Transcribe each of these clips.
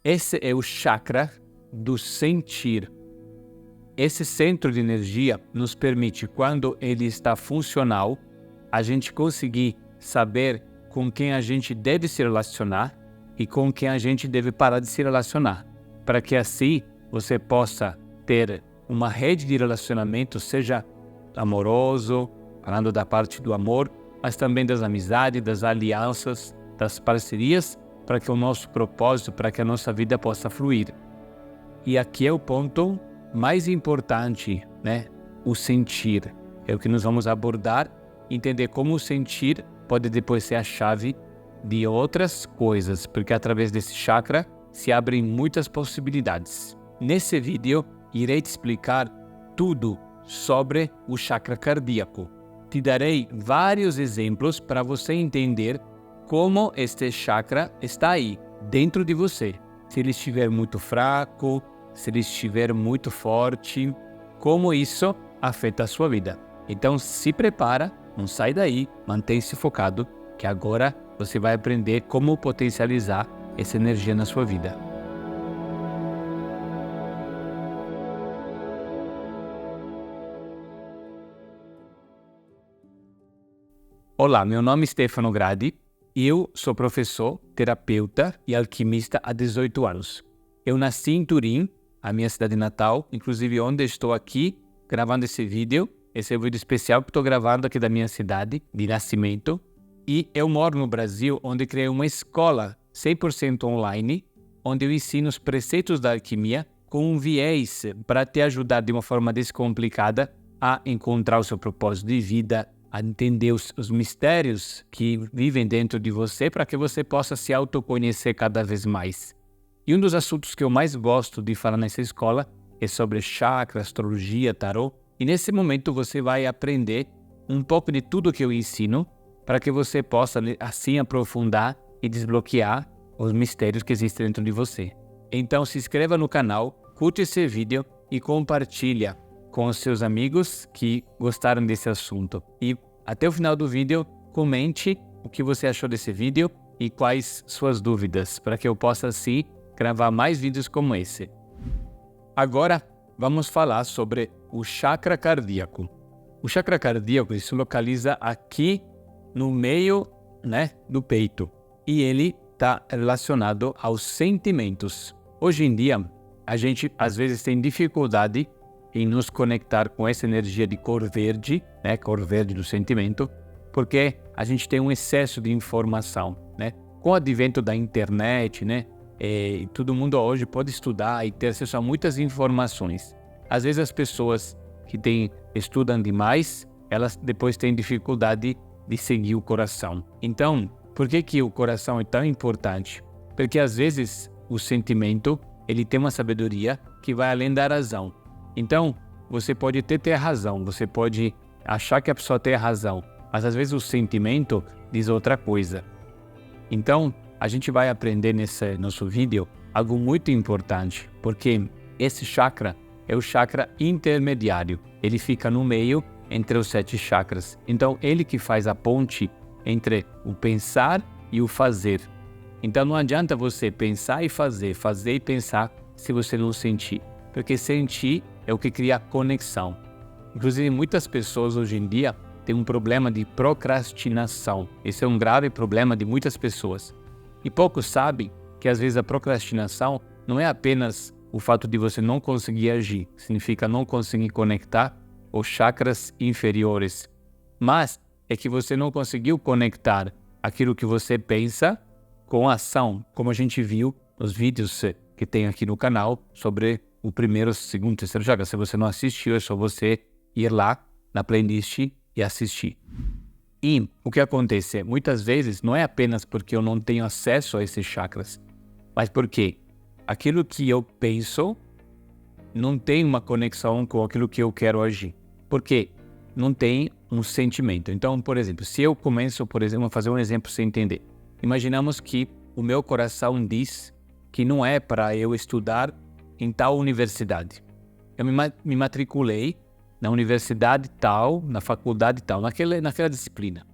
Esse é o chakra do sentir. Esse centro de energia nos permite, quando ele está funcional, a gente conseguir saber com quem a gente deve se relacionar e com quem a gente deve parar de se relacionar, para que assim você possa ter uma rede de relacionamento, seja amoroso, falando da parte do amor, mas também das amizades, das alianças, das parcerias, para que o nosso propósito, para que a nossa vida possa fluir. E aqui é o ponto mais importante, né? O sentir. É o que nós vamos abordar, entender como o sentir pode depois ser a chave de outras coisas, porque através desse chakra se abrem muitas possibilidades. Nesse vídeo, irei te explicar tudo sobre o chakra cardíaco. Te darei vários exemplos para você entender como este chakra está aí, dentro de você. Se ele estiver muito fraco, se ele estiver muito forte, como isso afeta a sua vida. Então se prepara, não sai daí, mantém-se focado, que agora você vai aprender como potencializar essa energia na sua vida. Olá, meu nome é Stefano Gradi. Eu sou professor, terapeuta e alquimista há 18 anos. Eu nasci em Turim, a minha cidade natal, inclusive onde estou aqui gravando esse vídeo. Esse é um vídeo especial que estou gravando aqui da minha cidade de nascimento. E eu moro no Brasil, onde criei uma escola 100% online, onde eu ensino os preceitos da alquimia com um viés para te ajudar de uma forma descomplicada a encontrar o seu propósito de vida, a entender os mistérios que vivem dentro de você para que você possa se autoconhecer cada vez mais. E um dos assuntos que eu mais gosto de falar nessa escola é sobre chakra, astrologia, tarô. E nesse momento você vai aprender um pouco de tudo que eu ensino para que você possa assim aprofundar e desbloquear os mistérios que existem dentro de você. Então se inscreva no canal, curte esse vídeo e compartilha com os seus amigos que gostaram desse assunto. E até o final do vídeo, comente o que você achou desse vídeo e quais suas dúvidas, para que eu possa assim gravar mais vídeos como esse. Agora vamos falar sobre o chakra cardíaco. O chakra cardíaco se localiza aqui no meio, do peito, e ele está relacionado aos sentimentos. Hoje em dia, a gente às vezes tem dificuldade em nos conectar com essa energia de cor verde, cor verde do sentimento, porque a gente tem um excesso de informação, Com o advento da internet, todo mundo hoje pode estudar e ter acesso a muitas informações. Às vezes as pessoas que estudam demais, elas depois têm dificuldade de seguir o coração. Então, por que o coração é tão importante? Porque às vezes o sentimento, ele tem uma sabedoria que vai além da razão. Então, você pode até ter razão, você pode achar que a pessoa tem razão, mas às vezes o sentimento diz outra coisa. Então, a gente vai aprender nesse nosso vídeo algo muito importante, porque esse chakra é o chakra intermediário. Ele fica no meio entre os 7 chakras. Então, ele que faz a ponte entre o pensar e o fazer. Então, não adianta você pensar e fazer e pensar se você não sentir, porque sentir é o que cria conexão. Inclusive, muitas pessoas hoje em dia têm um problema de procrastinação. Esse é um grave problema de muitas pessoas. E poucos sabem que às vezes a procrastinação não é apenas o fato de você não conseguir agir, significa não conseguir conectar os chakras inferiores, mas é que você não conseguiu conectar aquilo que você pensa com a ação, como a gente viu nos vídeos que tem aqui no canal sobre o primeiro, segundo, terceiro chakra. Se você não assistiu, é só você ir lá na playlist e assistir. E o que acontece? Muitas vezes não é apenas porque eu não tenho acesso a esses chakras, mas porque aquilo que eu penso não tem uma conexão com aquilo que eu quero agir. Porque não tem um sentimento. Então, por exemplo, se eu começo, a fazer um exemplo sem entender. Imaginamos que o meu coração diz que não é para eu estudar em tal universidade. Eu me matriculei na universidade tal, na faculdade tal, naquela disciplina.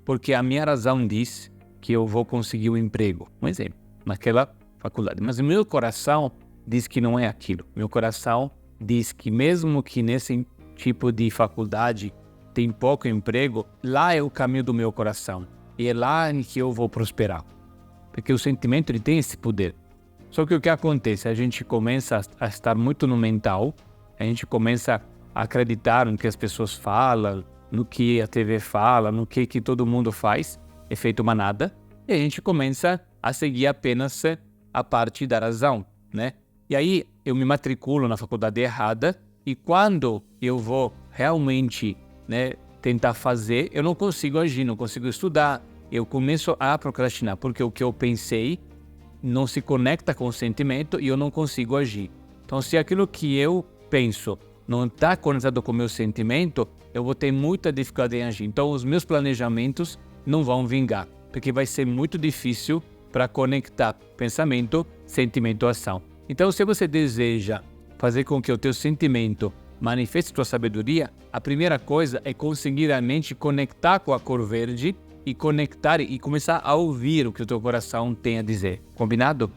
Porque a minha razão diz que eu vou conseguir um emprego. Um exemplo, naquela faculdade. Mas o meu coração diz que não é aquilo. Meu coração diz que mesmo que nesse tipo de faculdade tem pouco emprego, lá é o caminho do meu coração. E é lá em que eu vou prosperar. Porque o sentimento ele tem esse poder. Só que o que acontece? A gente começa a estar muito no mental, a gente começa a acreditar no que as pessoas falam, no que a TV fala, no que todo mundo faz, efeito manada, e a gente começa a seguir apenas a parte da razão, né? E aí eu me matriculo na faculdade errada, e quando eu vou realmente, né, tentar fazer, eu não consigo agir, não consigo estudar, eu começo a procrastinar, porque o que eu pensei não se conecta com o sentimento e eu não consigo agir. Então, se aquilo que eu penso não está conectado com o meu sentimento, eu vou ter muita dificuldade em agir. Então, os meus planejamentos não vão vingar, porque vai ser muito difícil para conectar pensamento, sentimento, ação. Então, se você deseja fazer com que o teu sentimento manifeste sua sabedoria, a primeira coisa é conseguir a mente conectar com a cor verde e conectar e começar a ouvir o que o teu coração tem a dizer. Combinado?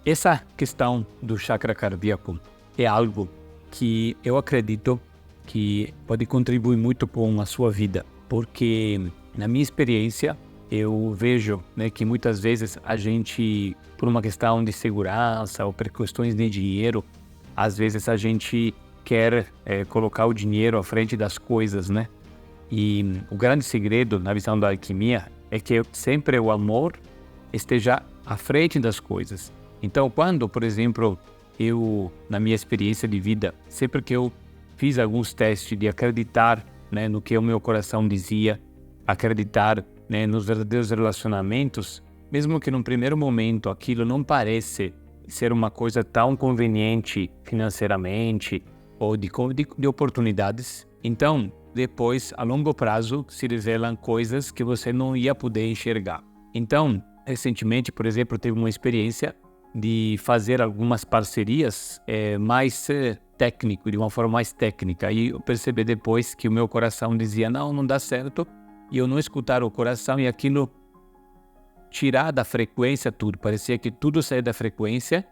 Essa questão do chakra cardíaco é algo que eu acredito que pode contribuir muito com a sua vida, porque na minha experiência eu vejo, né, que muitas vezes a gente, por uma questão de segurança ou por questões de dinheiro, às vezes a gente quer colocar o dinheiro à frente das coisas, né? E o grande segredo na visão da alquimia é que sempre o amor esteja à frente das coisas. Então, quando, por exemplo, eu, na minha experiência de vida, sempre que eu fiz alguns testes de acreditar, né, no que o meu coração dizia, acreditar, né, nos verdadeiros relacionamentos, mesmo que no primeiro momento aquilo não parece ser uma coisa tão conveniente financeiramente ou de oportunidades, então, depois, a longo prazo, se revelam coisas que você não ia poder enxergar. Então, recentemente, por exemplo, teve uma experiência de fazer algumas parcerias de uma forma mais técnica. E eu percebi depois que o meu coração dizia, não dá certo. E eu não escutar o coração e aquilo tirar da frequência tudo. Parecia que tudo saía da frequência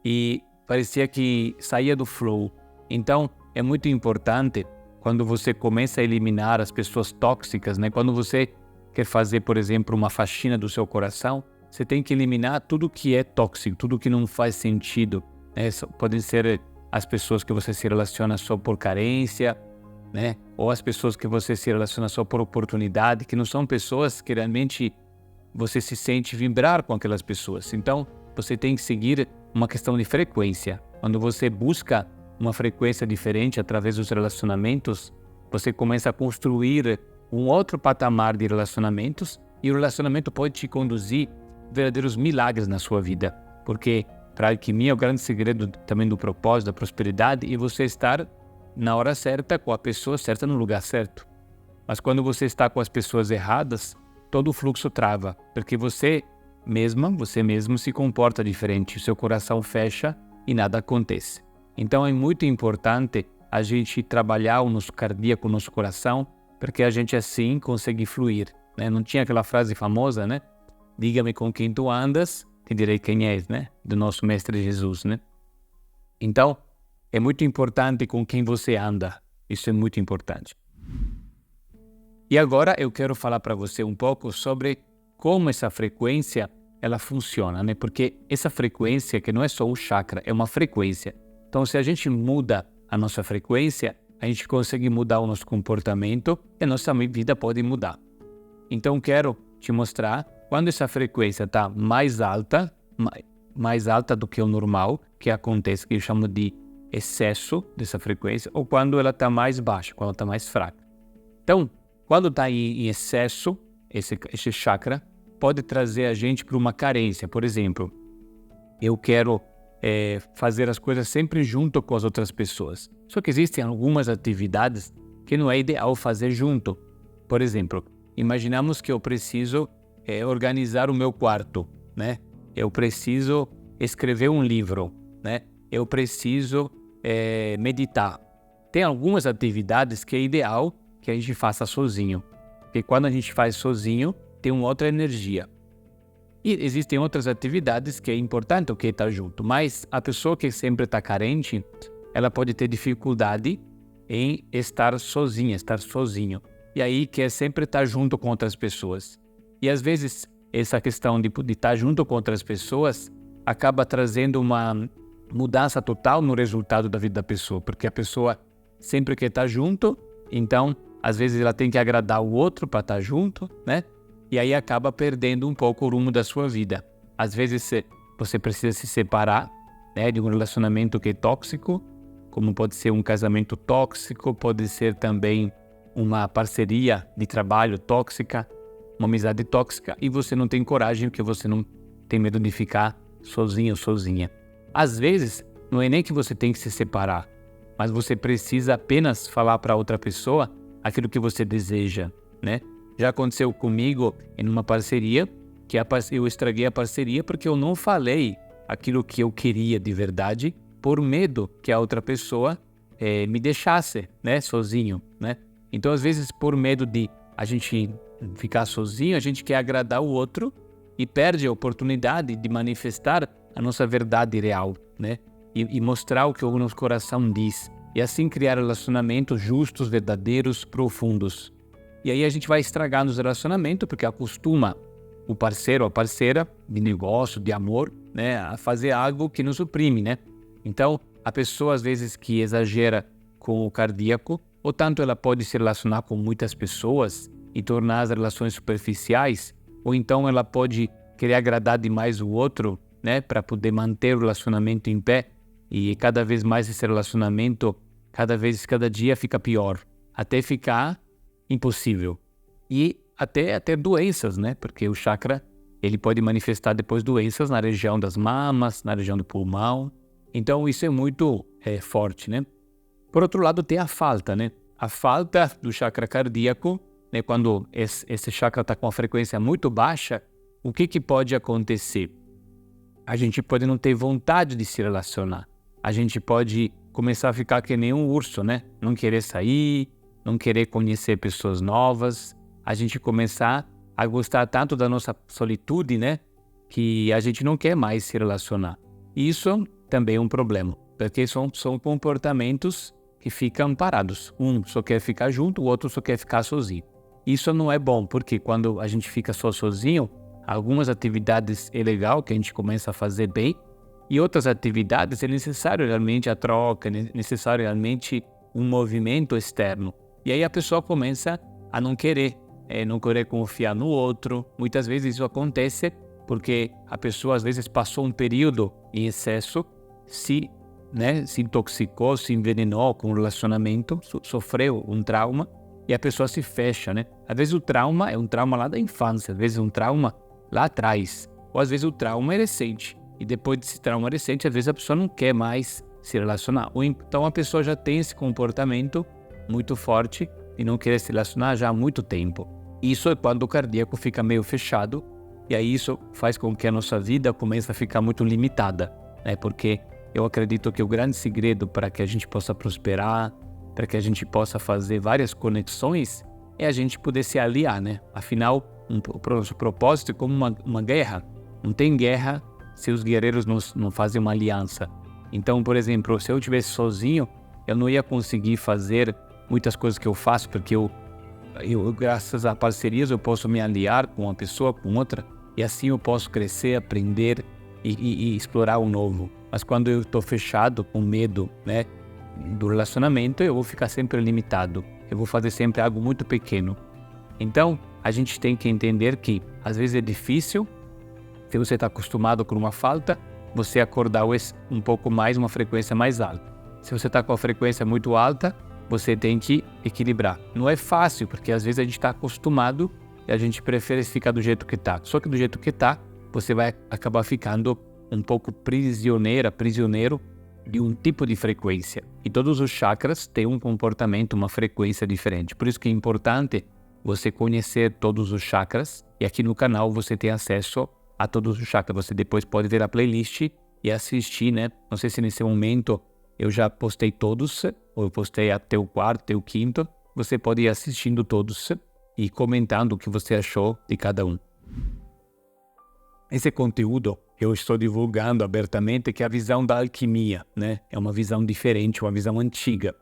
e parecia que saía do flow. Então, é muito importante quando você começa a eliminar as pessoas tóxicas, né? Quando você quer fazer, por exemplo, uma faxina do seu coração, você tem que eliminar tudo que é tóxico, tudo que não faz sentido, né? Podem ser as pessoas que você se relaciona só por carência, né? Ou as pessoas que você se relaciona só por oportunidade, que não são pessoas que realmente você se sente vibrar com aquelas pessoas. Então, você tem que seguir uma questão de frequência. Quando você busca uma frequência diferente através dos relacionamentos, você começa a construir um outro patamar de relacionamentos e o relacionamento pode te conduzir verdadeiros milagres na sua vida, porque para a alquimia o grande segredo também do propósito, da prosperidade é você estar na hora certa, com a pessoa certa, no lugar certo. Mas quando você está com as pessoas erradas, todo o fluxo trava, porque você mesmo se comporta diferente, o seu coração fecha e nada acontece. Então é muito importante a gente trabalhar o nosso cardíaco, o nosso coração, porque a gente assim consegue fluir, né? Não tinha aquela frase famosa, né? Diga-me com quem tu andas, te direi quem és, né? Do nosso mestre Jesus, né? Então, é muito importante com quem você anda. Isso é muito importante. E agora eu quero falar para você um pouco sobre como essa frequência ela funciona, né? Porque essa frequência, que não é só um chakra, é uma frequência. Então, se a gente muda a nossa frequência, a gente consegue mudar o nosso comportamento e a nossa vida pode mudar. Então, quero te mostrar quando essa frequência está mais alta do que o normal, que acontece, que eu chamo de excesso dessa frequência, ou quando ela está mais baixa, quando ela está mais fraca. Então, quando está em excesso, esse chakra pode trazer a gente para uma carência. Por exemplo, eu quero fazer as coisas sempre junto com as outras pessoas. Só que existem algumas atividades que não é ideal fazer junto. Por exemplo, imaginamos que eu preciso organizar o meu quarto, né? Eu preciso escrever um livro, né? Eu preciso meditar. Tem algumas atividades que é ideal que a gente faça sozinho. Porque quando a gente faz sozinho, tem uma outra energia. E existem outras atividades que é importante o que estar junto, mas a pessoa que sempre está carente, ela pode ter dificuldade em estar sozinha, estar sozinho. E aí quer sempre estar junto com outras pessoas. E às vezes essa questão de estar junto com outras pessoas acaba trazendo uma mudança total no resultado da vida da pessoa, porque a pessoa sempre quer estar junto, então às vezes ela tem que agradar o outro para estar junto, né? E aí acaba perdendo um pouco o rumo da sua vida. Às vezes você precisa se separar, né, de um relacionamento que é tóxico, como pode ser um casamento tóxico, pode ser também uma parceria de trabalho tóxica, uma amizade tóxica, e você não tem coragem porque você não tem medo de ficar sozinho ou sozinha. Às vezes, não é nem que você tem que se separar, mas você precisa apenas falar para outra pessoa aquilo que você deseja, né? Já aconteceu comigo em uma parceria, que eu estraguei a parceria porque eu não falei aquilo que eu queria de verdade, por medo que a outra pessoa me deixasse, né, sozinho, né? Então, às vezes, por medo de a gente ficar sozinho, a gente quer agradar o outro e perde a oportunidade de manifestar a nossa verdade real, né? E mostrar o que o nosso coração diz. E assim criar relacionamentos justos, verdadeiros, profundos. E aí a gente vai estragar nos relacionamentos porque acostuma o parceiro ou a parceira de negócio, de amor, né, a fazer algo que nos oprime, né? Então, a pessoa às vezes que exagera com o cardíaco, ou tanto ela pode se relacionar com muitas pessoas e tornar as relações superficiais, ou então ela pode querer agradar demais o outro, né, para poder manter o relacionamento em pé, e cada vez mais esse relacionamento, cada dia fica pior, até ficar impossível. E até ter doenças, né, porque o chakra, ele pode manifestar depois doenças na região das mamas, na região do pulmão. Então isso é muito forte, né? Por outro lado, tem a falta, né? A falta do chakra cardíaco, né? Quando esse chakra está com a frequência muito baixa, o que pode acontecer? A gente pode não ter vontade de se relacionar. A gente pode começar a ficar que nem um urso, né? Não querer sair, não querer conhecer pessoas novas. A gente começar a gostar tanto da nossa solitude, né? Que a gente não quer mais se relacionar. Isso também é um problema, porque são comportamentos que ficam parados. Um só quer ficar junto, o outro só quer ficar sozinho. Isso não é bom, porque quando a gente fica só sozinho, algumas atividades é legal que a gente começa a fazer bem, e outras atividades é necessário realmente a troca, é necessário realmente um movimento externo. E aí a pessoa começa a não querer confiar no outro. Muitas vezes isso acontece porque a pessoa às vezes passou um período em excesso, se intoxicou, se envenenou com o relacionamento, sofreu um trauma e a pessoa se fecha, né? Às vezes o trauma é um trauma lá da infância, às vezes é um trauma lá atrás, ou às vezes o trauma é recente. E depois desse trauma recente, às vezes a pessoa não quer mais se relacionar. Ou então a pessoa já tem esse comportamento muito forte de não querer se relacionar já há muito tempo. Isso é quando o cardíaco fica meio fechado, e aí isso faz com que a nossa vida comece a ficar muito limitada, né? Porque eu acredito que o grande segredo para que a gente possa prosperar, para que a gente possa fazer várias conexões, é a gente poder se aliar, né? Afinal, o nosso propósito é como uma guerra. Não tem guerra se os guerreiros não fazem uma aliança. Então, por exemplo, se eu estivesse sozinho, eu não ia conseguir fazer muitas coisas que eu faço, porque eu graças a parcerias, eu posso me aliar com uma pessoa, com outra, e assim eu posso crescer, aprender e explorar o novo. Mas quando eu estou fechado, com medo, né, do relacionamento, eu vou ficar sempre limitado. Eu vou fazer sempre algo muito pequeno. Então, a gente tem que entender que, às vezes é difícil, se você está acostumado com uma falta, você acordar um pouco mais, uma frequência mais alta. Se você está com a frequência muito alta, você tem que equilibrar. Não é fácil, porque às vezes a gente está acostumado e a gente prefere ficar do jeito que está. Só que do jeito que está, você vai acabar ficando um pouco prisioneiro de um tipo de frequência. E todos os chakras têm um comportamento, uma frequência diferente. Por isso que é importante você conhecer todos os chakras. E aqui no canal você tem acesso a todos os chakras. Você depois pode ver a playlist e assistir, né? Não sei se nesse momento eu já postei todos, ou eu postei até o quarto, até o quinto. Você pode ir assistindo todos e comentando o que você achou de cada um. esse conteúdo eu estou divulgando abertamente, que é a visão da alquimia, né? É uma visão diferente, uma visão antiga.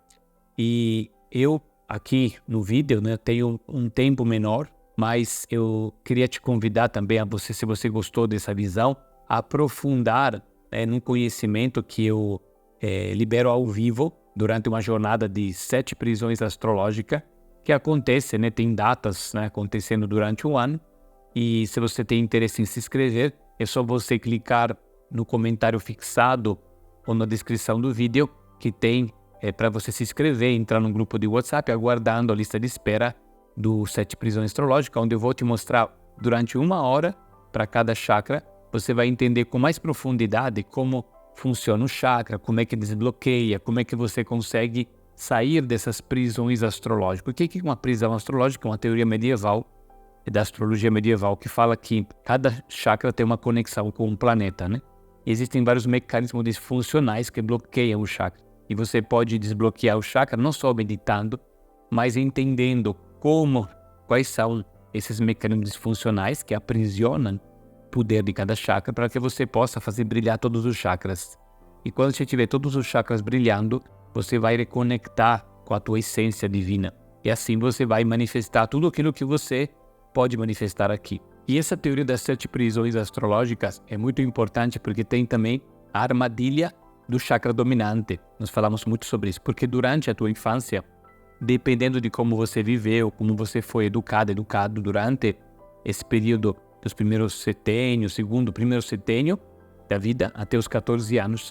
E eu, aqui no vídeo, né, tenho um tempo menor, mas eu queria te convidar também a você, se você gostou dessa visão, a aprofundar num conhecimento que eu libero ao vivo durante uma jornada de 7 prisões astrológicas, que acontece, né, tem datas, né, acontecendo durante um ano. E se você tem interesse em se inscrever, é só você clicar no comentário fixado ou na descrição do vídeo, que tem para você se inscrever, entrar no grupo de WhatsApp, aguardando a lista de espera do 7 prisões astrológicas, onde eu vou te mostrar durante 1 hora para cada chakra. Você vai entender com mais profundidade como funciona o chakra, como é que desbloqueia, como é que você consegue sair dessas prisões astrológicas. O que é uma prisão astrológica? Uma teoria medieval, da astrologia medieval, que fala que cada chakra tem uma conexão com um planeta, né? E existem vários mecanismos disfuncionais que bloqueiam o chakra. E você pode desbloquear o chakra não só meditando, mas entendendo quais são esses mecanismos disfuncionais que aprisionam o poder de cada chakra, para que você possa fazer brilhar todos os chakras. E quando você tiver todos os chakras brilhando, você vai reconectar com a tua essência divina. E assim você vai manifestar tudo aquilo que você pode manifestar aqui. E essa teoria das 7 prisões astrológicas é muito importante porque tem também a armadilha do chakra dominante. Nós falamos muito sobre isso, porque durante a tua infância, dependendo de como você viveu, como você foi educado durante esse período dos primeiros setênios, primeiro setênio da vida, até os 14 anos,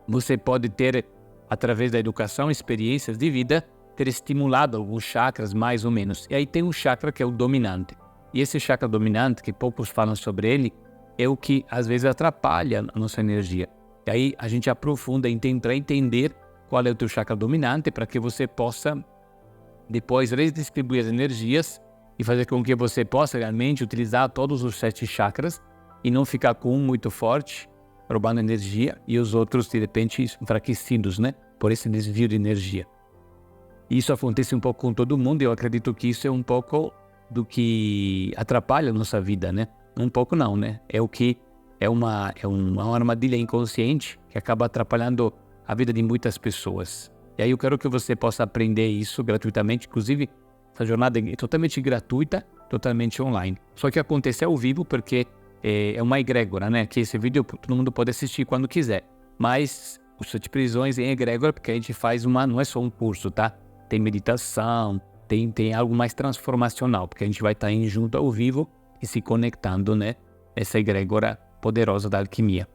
você pode ter, através da educação, experiências de vida, ter estimulado alguns chakras mais ou menos. E aí tem um chakra que é o dominante. E esse chakra dominante, que poucos falam sobre ele, é o que às vezes atrapalha a nossa energia. E aí a gente aprofunda em tentar entender qual é o teu chakra dominante, para que você possa depois redistribuir as energias e fazer com que você possa realmente utilizar todos os 7 chakras e não ficar com um muito forte, roubando energia, e os outros de repente enfraquecidos, né? Por esse desvio de energia. Isso acontece um pouco com todo mundo, e eu acredito que isso é um pouco do que atrapalha a nossa vida, né? Um pouco não, né? É uma armadilha inconsciente que acaba atrapalhando a vida de muitas pessoas. E aí eu quero que você possa aprender isso gratuitamente. Inclusive, essa jornada é totalmente gratuita, totalmente online. Só que acontece ao vivo porque é uma egrégora, né? Que esse vídeo todo mundo pode assistir quando quiser. Mas os 7 prisões em egrégora, porque a gente faz não é só um curso, tá? Tem meditação, tem algo mais transformacional, porque a gente vai estar junto ao vivo e se conectando, né? Essa egrégora poderosa da alquimia.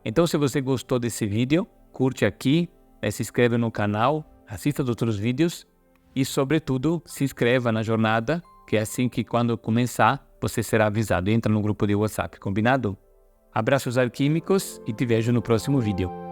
Então, se você gostou desse vídeo, curte aqui, se inscreve no canal, assista os outros vídeos e, sobretudo, se inscreva na jornada, que é assim que quando começar, você será avisado. Entra no grupo de WhatsApp, combinado? Abraços alquímicos e te vejo no próximo vídeo.